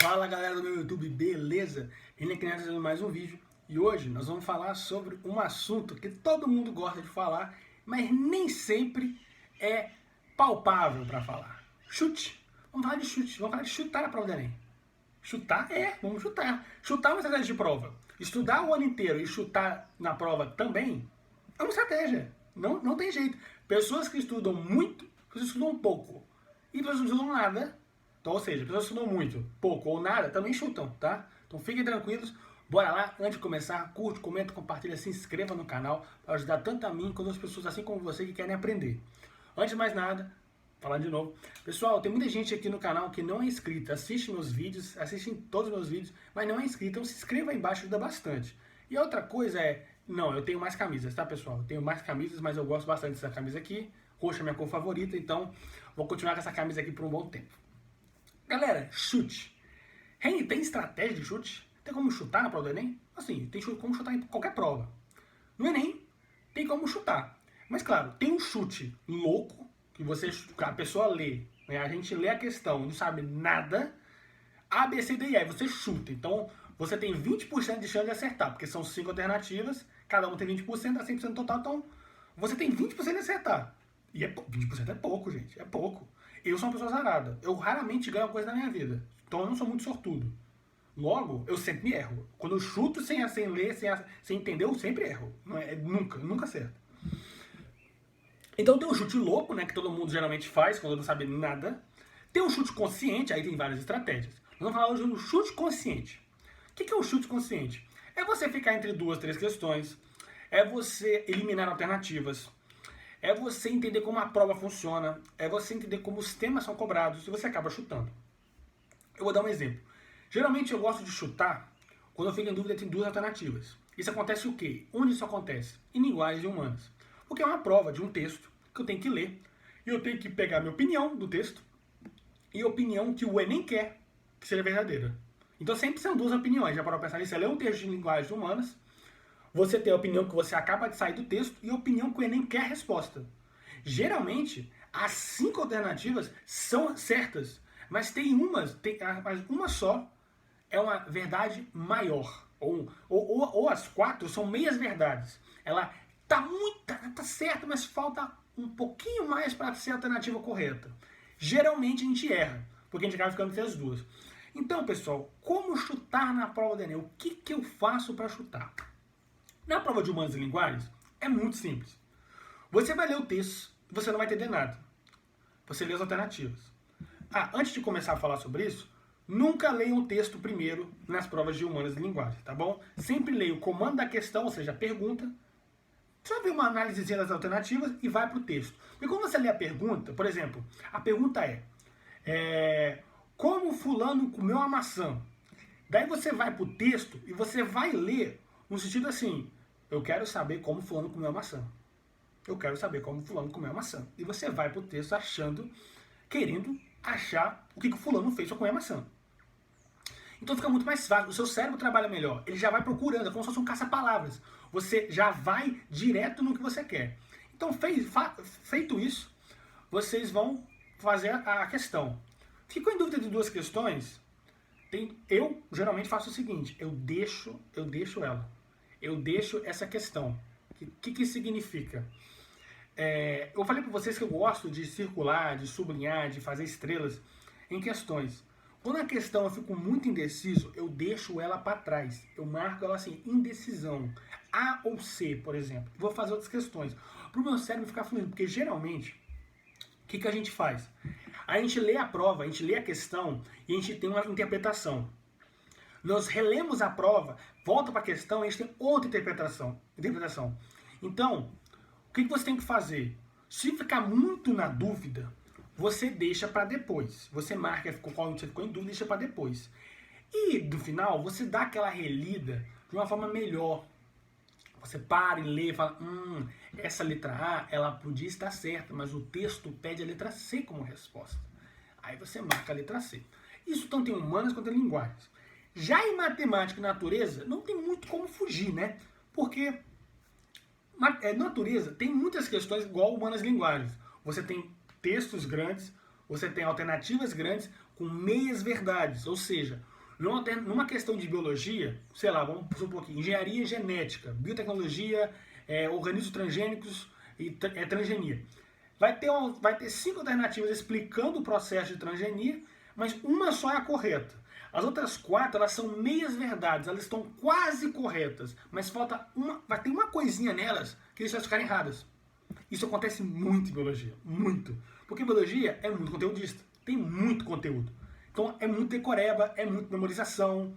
Fala galera do meu YouTube, beleza? Ele aqui trazendo mais um vídeo e hoje nós vamos falar sobre um assunto que todo mundo gosta de falar, mas nem sempre é palpável para falar. Chute. Vamos falar de chute, vamos falar de chutar na prova do Enem. Chutar? Vamos chutar. Chutar é uma estratégia de prova. Estudar o ano inteiro e chutar na prova também é uma estratégia. Não tem jeito. Pessoas que estudam muito, pessoas que estudam pouco e pessoas que não estudam nada. Então, ou seja, pessoas que estudam muito, pouco ou nada, também chutam, tá? Então fiquem tranquilos, bora lá, antes de começar, curte, comenta, compartilha, se inscreva no canal, para ajudar tanto a mim quanto as pessoas assim como você que querem aprender. Antes de mais nada, falando de novo, pessoal, tem muita gente aqui no canal que não é inscrita, assiste meus vídeos, assiste todos os meus vídeos, mas não é inscrita, então se inscreva aí embaixo, ajuda bastante. E a outra coisa é, não, eu tenho mais camisas, tá pessoal? Eu tenho mais camisas, mas eu gosto bastante dessa camisa aqui, roxa é minha cor favorita, então vou continuar com essa camisa aqui por um bom tempo. Galera, chute. Tem estratégia de chute? Tem como chutar na prova do Enem? Assim, tem como chutar em qualquer prova. No Enem, tem como chutar. Mas claro, tem um chute louco, que a pessoa lê, né? A gente lê a questão, não sabe nada, A, B, C, D e E, você chuta. Então, você tem 20% de chance de acertar, porque são 5 alternativas, cada um tem 20%, dá 100% total, então você tem 20% de acertar. E 20% é pouco, gente, é pouco. Eu sou uma pessoa azarada. Eu raramente ganho uma coisa na minha vida. Então eu não sou muito sortudo. Logo, eu sempre me erro. Quando eu chuto sem ler, sem entender, eu sempre erro. Nunca acerto. Então tem um chute louco, né? Que todo mundo geralmente faz quando não sabe nada. Tem um chute consciente, aí tem várias estratégias. Nós vamos falar hoje do chute consciente. O que é um chute consciente? É você ficar entre 2, 3 questões. É você eliminar alternativas. É você entender como a prova funciona, é você entender como os temas são cobrados e você acaba chutando. Eu vou dar um exemplo. Geralmente eu gosto de chutar quando eu fico em dúvida entre 2 alternativas. Isso acontece o quê? Onde isso acontece? Em linguagens e humanas. Porque é uma prova de um texto que eu tenho que ler e eu tenho que pegar a minha opinião do texto e a opinião que o Enem quer que seja verdadeira. Então sempre são 2 opiniões. Já para pensar nisso, você lê um texto de linguagens humanas, você tem a opinião que você acaba de sair do texto e a opinião que o Enem quer a resposta. Geralmente, as 5 alternativas são certas, mas mas uma só é uma verdade maior. Ou as 4 são meias verdades. Ela tá certa, mas falta um pouquinho mais para ser a alternativa correta. Geralmente a gente erra, porque a gente acaba ficando entre as 2. Então, pessoal, como chutar na prova do Enem? O que eu faço para chutar? Na prova de humanas e linguagens, é muito simples. Você vai ler o texto e você não vai entender nada. Você lê as alternativas. Antes de começar a falar sobre isso, nunca leia um texto primeiro nas provas de humanas e linguagens, tá bom? Sempre leia o comando da questão, ou seja, a pergunta, só vê uma análisezinha das alternativas e vai para o texto. E quando você lê a pergunta, por exemplo, a pergunta é como fulano comeu a maçã? Daí você vai para o texto e você vai ler no sentido assim, eu quero saber como fulano comeu a maçã. Eu quero saber como fulano comeu a maçã. E você vai pro texto querendo achar o que o fulano fez para comer a maçã. Então fica muito mais fácil, o seu cérebro trabalha melhor. Ele já vai procurando, é como se fosse um caça-palavras. Você já vai direto no que você quer. Então feito isso, vocês vão fazer a questão. Ficou em dúvida de 2 questões? Eu geralmente faço o seguinte, eu deixo ela. Eu deixo essa questão. O que significa? Eu falei para vocês que eu gosto de circular, de sublinhar, de fazer estrelas em questões. Quando a questão eu fico muito indeciso, eu deixo ela para trás. Eu marco ela assim, indecisão. A ou C, por exemplo. Vou fazer outras questões. Para o meu cérebro ficar fluindo. Porque geralmente, o que a gente faz? A gente lê a prova, a gente lê a questão e a gente tem uma interpretação. Nós relemos a prova, volta para a questão e a gente tem outra interpretação. Então, o que você tem que fazer? Se ficar muito na dúvida, você deixa para depois. Você marca qual você ficou em dúvida e deixa para depois. E, no final, você dá aquela relida de uma forma melhor. Você para e lê e fala, essa letra A, ela podia estar certa, mas o texto pede a letra C como resposta. Aí você marca a letra C. Isso tanto em humanas quanto em linguagens. Já em matemática e natureza, não tem muito como fugir, né? Porque natureza tem muitas questões igual humanas e linguagens. Você tem textos grandes, você tem alternativas grandes com meias verdades. Ou seja, Numa questão de biologia, sei lá, vamos supor aqui, engenharia genética, biotecnologia, organismos transgênicos e transgenia. Vai ter 5 alternativas explicando o processo de transgenia, mas uma só é a correta. As outras 4, elas são meias verdades, elas estão quase corretas, mas falta vai ter uma coisinha nelas que deixa elas ficarem erradas. Isso acontece muito em biologia, muito. Porque biologia é muito conteudista, tem muito conteúdo. Então é muito decoreba, é muito memorização.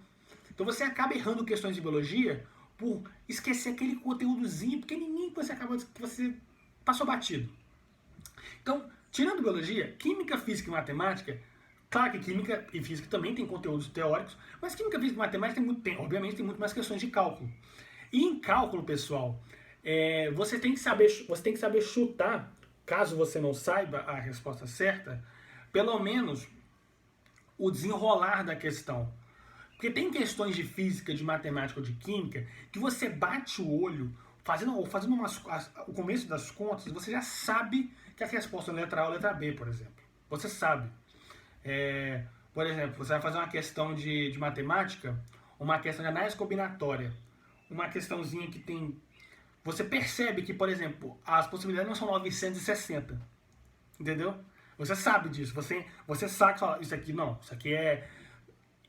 Então você acaba errando questões de biologia por esquecer aquele conteúdozinho pequenininho que você passou batido. Então, tirando biologia, química, física e matemática, claro que química e física também tem conteúdos teóricos, mas química, física e matemática obviamente tem muito mais questões de cálculo. E em cálculo, pessoal, você tem que saber chutar, caso você não saiba a resposta certa, pelo menos o desenrolar da questão. Porque tem questões de física, de matemática ou de química que você bate o olho, fazendo o começo das contas, você já sabe que a resposta é letra A ou letra B, por exemplo. Você sabe. Por exemplo, você vai fazer uma questão de matemática, uma questão de análise combinatória, uma questãozinha que tem... Você percebe que, por exemplo, as possibilidades não são 960. Entendeu? Você sabe disso. Você sabe que fala, isso aqui não, isso aqui é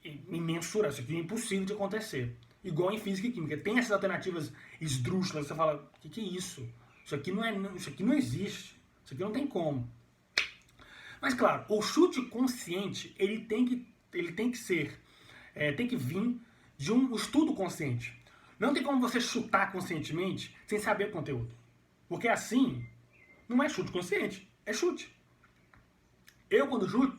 imensurável, isso aqui é impossível de acontecer. Igual em física e química. Tem essas alternativas esdrúxulas, você fala, o que é isso? Isso aqui não existe. Isso aqui não tem como. Mas claro, o chute consciente, ele tem que vir de um estudo consciente. Não tem como você chutar conscientemente sem saber o conteúdo. Porque assim, não é chute consciente, é chute. Eu, quando chuto,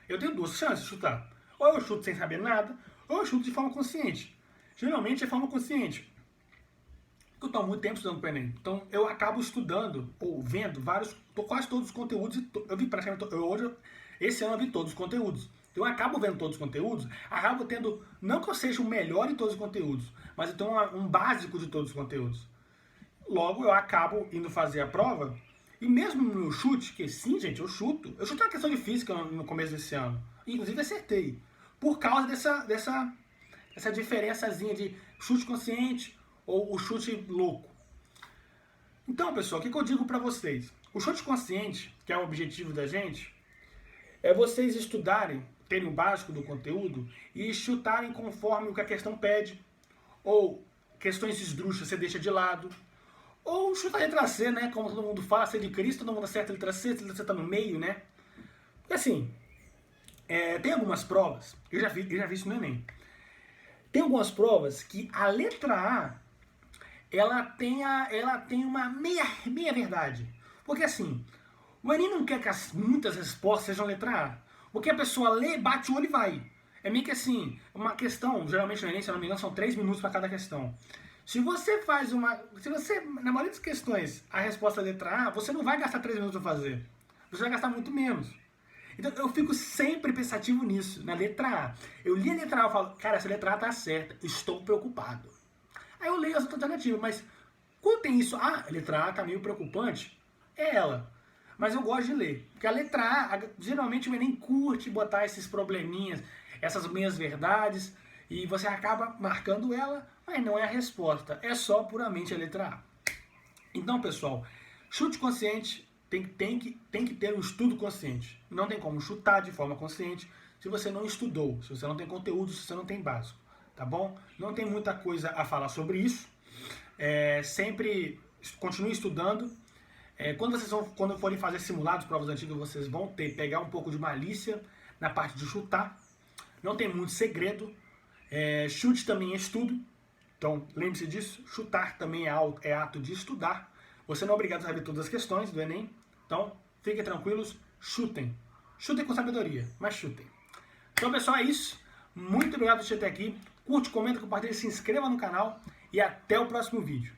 eu tenho 2 chances de chutar. Ou eu chuto sem saber nada, ou eu chuto de forma consciente. Geralmente é forma consciente. Porque eu estou há muito tempo estudando para o Enem. Então eu acabo estudando, ou vendo quase todos os conteúdos. Eu vi praticamente, esse ano eu vi todos os conteúdos. Eu acabo vendo todos os conteúdos, acabo tendo, não que eu seja o melhor em todos os conteúdos, mas eu tenho um básico de todos os conteúdos. Logo, eu acabo indo fazer a prova, e mesmo no meu chute, que sim, gente, eu chutei uma questão de física no começo desse ano, inclusive acertei, por causa dessa diferençazinha de chute consciente ou o chute louco. Então, pessoal, o que eu digo para vocês? O chute consciente, que é o objetivo da gente, é vocês estudarem, terem o básico do conteúdo e chutarem conforme o que a questão pede, ou questões esdrúxulas você deixa de lado, ou chuta a letra C, né? Como todo mundo fala, C de Cristo, todo mundo acerta a letra C, a letra C tá no meio, né? Porque assim, tem algumas provas, eu já vi isso no Enem, tem algumas provas que a letra A, ela tem uma meia verdade. Porque assim, o Enem não quer que muitas respostas sejam letra A. Porque a pessoa lê, bate o olho e vai. É meio que assim, uma questão, geralmente no Enem, se eu não me engano, são 3 minutos para cada questão. Se você, na maioria das questões, a resposta é letra A, você não vai gastar 3 minutos para fazer. Você vai gastar muito menos. Então eu fico sempre pensativo nisso, na letra A. Eu li a letra A e falo, cara, essa letra A tá certa, estou preocupado. Aí eu leio as outras alternativas, mas quando tem isso, a letra A tá meio preocupante, é ela. Mas eu gosto de ler, porque a letra A, geralmente o Enem curte botar esses probleminhas, essas meias verdades, e você acaba marcando ela, mas não é a resposta, é só puramente a letra A. Então, pessoal, chute consciente tem que ter um estudo consciente. Não tem como chutar de forma consciente se você não estudou, se você não tem conteúdo, se você não tem básico, tá bom? Não tem muita coisa a falar sobre isso. Sempre continue estudando. Quando forem fazer simulados, provas antigas, vocês vão pegar um pouco de malícia na parte de chutar. Não tem muito segredo. Chute também é estudo. Então, lembre-se disso. Chutar também é ato de estudar. Você não é obrigado a saber todas as questões do Enem. Então, fiquem tranquilos. Chutem. Chutem com sabedoria, mas chutem. Então, pessoal, é isso. Muito obrigado por assistir até aqui. Curte, comenta, compartilha, se inscreva no canal. E até o próximo vídeo.